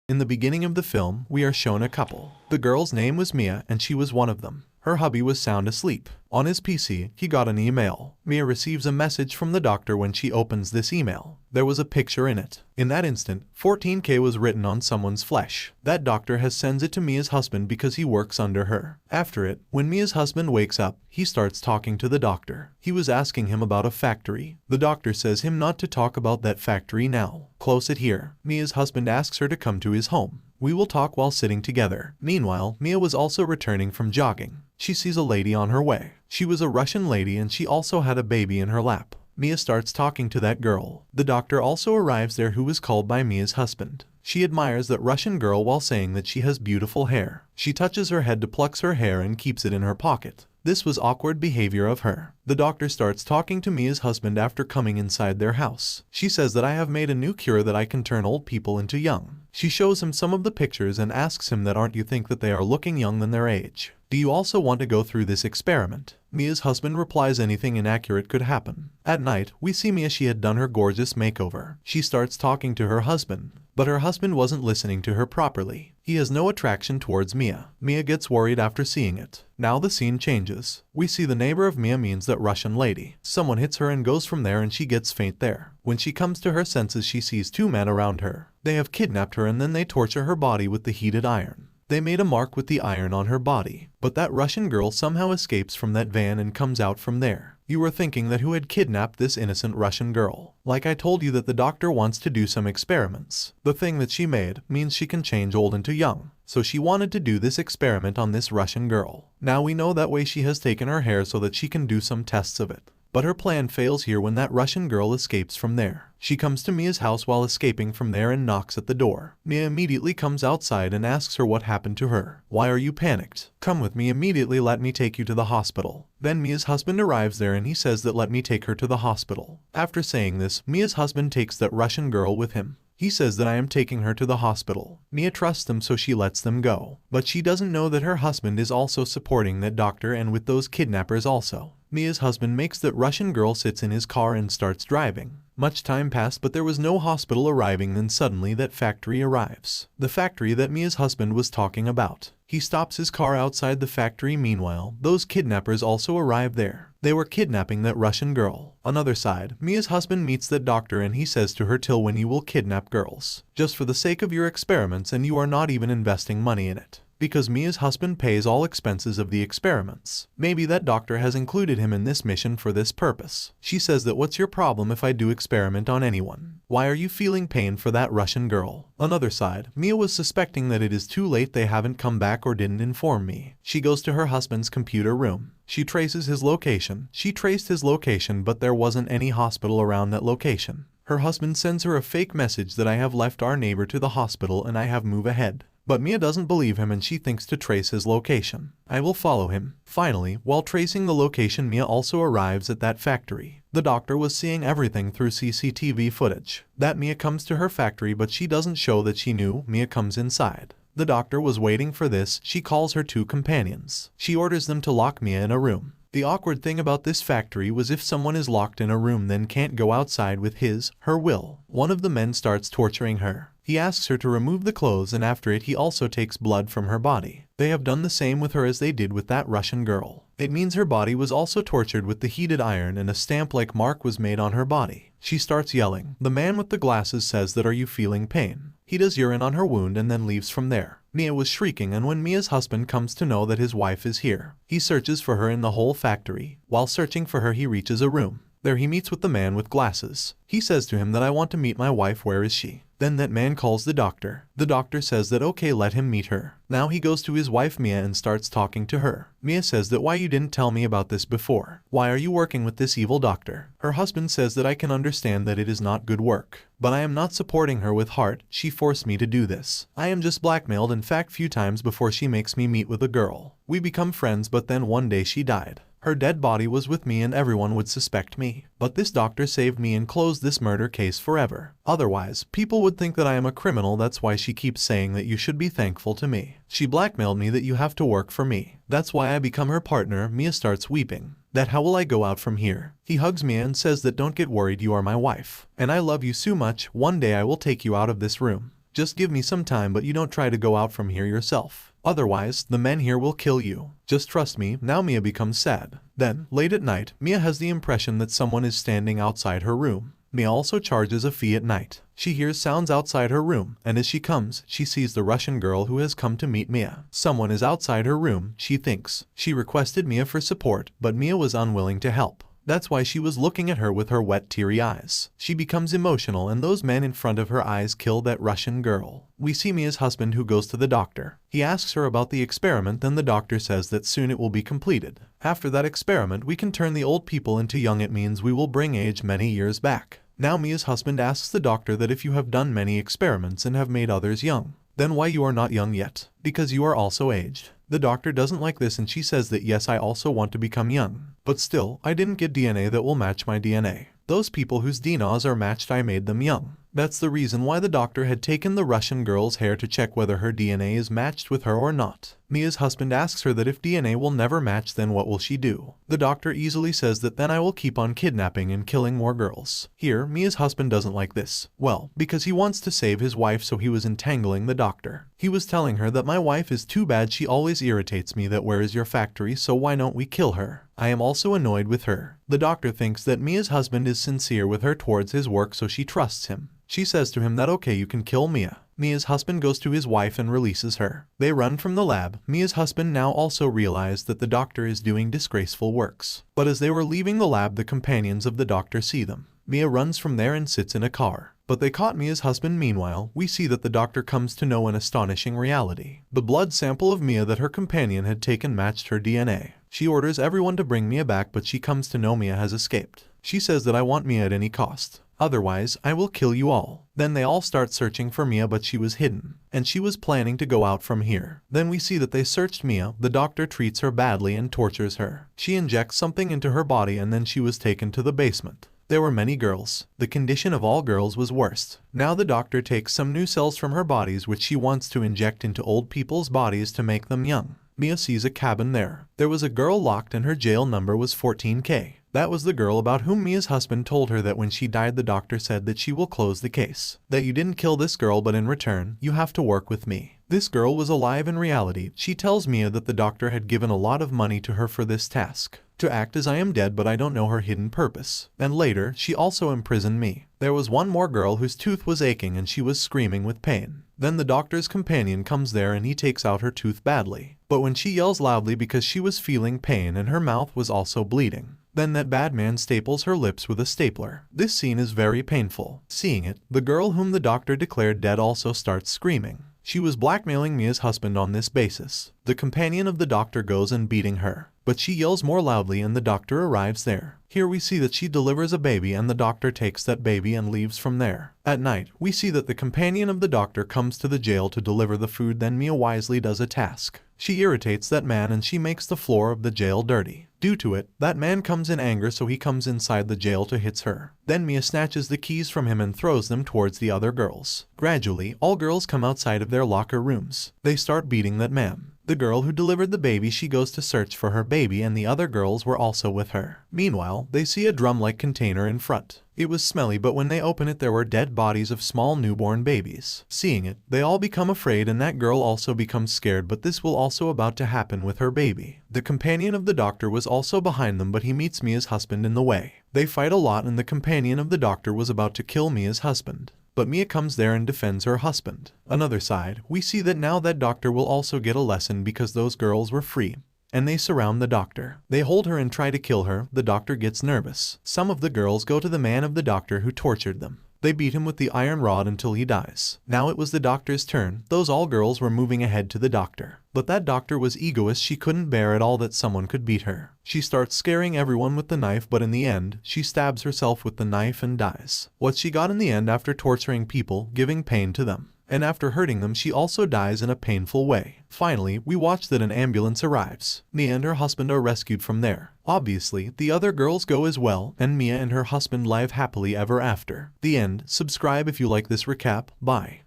In the beginning of the film, we are shown a couple. The girl's name was Mia and she was one of them. Her hubby was sound asleep. On his PC, he got an email. Mia receives a message from the doctor when she opens this email. There was a picture in it. In that instant, 14K was written on someone's flesh. That doctor has sends it to Mia's husband because he works under her. After it, when Mia's husband wakes up, he starts talking to the doctor. He was asking him about a factory. The doctor says him not to talk about that factory now. Close it here. Mia's husband asks her to come to his home. We will talk while sitting together. Meanwhile, Mia was also returning from jogging. She sees a lady on her way. She was a Russian lady and she also had a baby in her lap. Mia starts talking to that girl. The doctor also arrives there who is called by Mia's husband. She admires that Russian girl while saying that she has beautiful hair. She touches her head to pluck her hair and keeps it in her pocket. This was awkward behavior of her. The doctor starts talking to Mia's husband after coming inside their house. She says that I have made a new cure that I can turn old people into young. She shows him some of the pictures and asks him that aren't you think that they are looking young than their age? Do you also want to go through this experiment? Mia's husband replies anything inaccurate could happen. At night, we see Mia she had done her gorgeous makeover. She starts talking to her husband. But her husband wasn't listening to her properly. He has no attraction towards Mia. Mia gets worried after seeing it. Now the scene changes. We see the neighbor of Mia means that Russian lady. Someone hits her and goes from there and she gets faint there. When she comes to her senses she sees two men around her. They have kidnapped her and then they torture her body with the heated iron. They made a mark with the iron on her body. But that Russian girl somehow escapes from that van and comes out from there. You were thinking that who had kidnapped this innocent Russian girl. Like I told you that the doctor wants to do some experiments. The thing that she made means she can change old into young. So she wanted to do this experiment on this Russian girl. Now we know that way she has taken her hair so that she can do some tests of it. But her plan fails here when that Russian girl escapes from there. She comes to Mia's house while escaping from there and knocks at the door. Mia immediately comes outside and asks her what happened to her. Why are you panicked? Come with me immediately, let me take you to the hospital. Then Mia's husband arrives there and he says that let me take her to the hospital. After saying this, Mia's husband takes that Russian girl with him. He says that I am taking her to the hospital. Mia trusts them so she lets them go. But she doesn't know that her husband is also supporting that doctor and with those kidnappers also. Mia's husband makes that Russian girl sits in his car and starts driving. Much time passed but there was no hospital arriving, then suddenly that factory arrives. The factory that Mia's husband was talking about. He stops his car outside the factory. Meanwhile, those kidnappers also arrive there. They were kidnapping that Russian girl. Another side, Mia's husband meets that doctor and he says to her till when you will kidnap girls. Just for the sake of your experiments and you are not even investing money in it. Because Mia's husband pays all expenses of the experiments. Maybe that doctor has included him in this mission for this purpose. She says that what's your problem if I do experiment on anyone? Why are you feeling pain for that Russian girl? Another side, Mia was suspecting that it is too late, they haven't come back or didn't inform me. She goes to her husband's computer room. She traces his location. She traced his location but there wasn't any hospital around that location. Her husband sends her a fake message that I have left our neighbor to the hospital and I have move ahead. But Mia doesn't believe him and she thinks to trace his location. I will follow him. Finally, while tracing the location, Mia also arrives at that factory. The doctor was seeing everything through CCTV footage. That Mia comes to her factory but she doesn't show that she knew. Mia comes inside. The doctor was waiting for this. She calls her two companions. She orders them to lock Mia in a room. The awkward thing about this factory was if someone is locked in a room then can't go outside with her will. One of the men starts torturing her. He asks her to remove the clothes and after it he also takes blood from her body. They have done the same with her as they did with that Russian girl. It means her body was also tortured with the heated iron and a stamp-like mark was made on her body. She starts yelling. The man with the glasses says that are you feeling pain? He does urine on her wound and then leaves from there. Mia was shrieking and when Mia's husband comes to know that his wife is here, he searches for her in the whole factory. While searching for her he reaches a room. There he meets with the man with glasses. He says to him that I want to meet my wife, where is she? Then that man calls the doctor. The doctor says that okay, let him meet her. Now he goes to his wife Mia and starts talking to her. Mia says that why you didn't tell me about this before? Why are you working with this evil doctor? Her husband says that I can understand that it is not good work. But I am not supporting her with heart, she forced me to do this. I am just blackmailed in fact few times before she makes me meet with a girl. We become friends but then one day she died. Her dead body was with me and everyone would suspect me. But this doctor saved me and closed this murder case forever. Otherwise, people would think that I am a criminal. That's why she keeps saying that you should be thankful to me. She blackmailed me that you have to work for me. That's why I become her partner. Mia starts weeping. That how will I go out from here? He hugs Mia and says that don't get worried, you are my wife. And I love you so much, one day I will take you out of this room. Just give me some time, but you don't try to go out from here yourself. Otherwise, the men here will kill you. Just trust me." Now Mia becomes sad. Then, late at night, Mia has the impression that someone is standing outside her room. Mia also charges a fee at night. She hears sounds outside her room, and as she comes, she sees the Russian girl who has come to meet Mia. Someone is outside her room, she thinks. She requested Mia for support, but Mia was unwilling to help. That's why she was looking at her with her wet, teary eyes. She becomes emotional, and those men in front of her eyes kill that Russian girl. We see Mia's husband who goes to the doctor. He asks her about the experiment, then the doctor says that soon it will be completed. After that experiment, we can turn the old people into young. It means we will bring age many years back. Now Mia's husband asks the doctor that if you have done many experiments and have made others young, then why you are not young yet? Because you are also aged. The doctor doesn't like this, and she says that yes, I also want to become young. But still, I didn't get DNA that will match my DNA. Those people whose DNAs are matched, I made them young. That's the reason why the doctor had taken the Russian girl's hair to check whether her DNA is matched with her or not. Mia's husband asks her that if DNA will never match, then what will she do? The doctor easily says that then I will keep on kidnapping and killing more girls. Here, Mia's husband doesn't like this. Well, because he wants to save his wife, so he was entangling the doctor. He was telling her that my wife is too bad, she always irritates me, that where is your factory, so why don't we kill her? I am also annoyed with her. The doctor thinks that Mia's husband is sincere with her towards his work, so she trusts him. She says to him that okay, you can kill Mia. Mia's husband goes to his wife and releases her. They run from the lab. Mia's husband now also realized that the doctor is doing disgraceful works. But as they were leaving the lab, the companions of the doctor see them. Mia runs from there and sits in a car. But they caught Mia's husband. Meanwhile, we see that the doctor comes to know an astonishing reality. The blood sample of Mia that her companion had taken matched her DNA. She orders everyone to bring Mia back, but she comes to know Mia has escaped. She says that I want Mia at any cost. Otherwise, I will kill you all. Then they all start searching for Mia, but she was hidden, and she was planning to go out from here. Then we see that they searched Mia. The doctor treats her badly and tortures her. She injects something into her body, and then she was taken to the basement. There were many girls. The condition of all girls was worst. Now the doctor takes some new cells from her bodies which she wants to inject into old people's bodies to make them young. Mia sees a cabin there. There was a girl locked and her jail number was 14K. That was the girl about whom Mia's husband told her that when she died, the doctor said that she will close the case. That you didn't kill this girl, but in return, you have to work with me. This girl was alive in reality. She tells Mia that the doctor had given a lot of money to her for this task. To act as I am dead, but I don't know her hidden purpose. And later, she also imprisoned me. There was one more girl whose tooth was aching and she was screaming with pain. Then the doctor's companion comes there and he takes out her tooth badly. But when she yells loudly because she was feeling pain and her mouth was also bleeding, then that bad man staples her lips with a stapler. This scene is very painful. Seeing it, the girl whom the doctor declared dead also starts screaming. She was blackmailing Mia's husband on this basis. The companion of the doctor goes and beating her, but she yells more loudly and the doctor arrives there. Here we see that she delivers a baby and the doctor takes that baby and leaves from there. At night, we see that the companion of the doctor comes to the jail to deliver the food. Then Mia wisely does a task. She irritates that man and she makes the floor of the jail dirty. Due to it, that man comes in anger, so he comes inside the jail to hit her. Then Mia snatches the keys from him and throws them towards the other girls. Gradually, all girls come outside of their locker rooms. They start beating that man. The girl who delivered the baby, she goes to search for her baby and the other girls were also with her. Meanwhile, they see a drum-like container in front. It was smelly, but when they open it there were dead bodies of small newborn babies. Seeing it, they all become afraid and that girl also becomes scared, but this will also about to happen with her baby. The companion of the doctor was also behind them, but he meets Mia's husband in the way. They fight a lot and the companion of the doctor was about to kill Mia's husband. But Mia comes there and defends her husband. Another side, we see that now that doctor will also get a lesson because those girls were free. And they surround the doctor. They hold her and try to kill her. The doctor gets nervous. Some of the girls go to the man of the doctor who tortured them. They beat him with the iron rod until he dies. Now it was the doctor's turn. Those all girls were moving ahead to the doctor. But that doctor was egoist. She couldn't bear at all that someone could beat her. She starts scaring everyone with the knife, but in the end, she stabs herself with the knife and dies. What she got in the end after torturing people, giving pain to them. And after hurting them, she also dies in a painful way. Finally, we watch that an ambulance arrives. Mia and her husband are rescued from there. Obviously, the other girls go as well, and Mia and her husband live happily ever after. The end. Subscribe if you like this recap. Bye.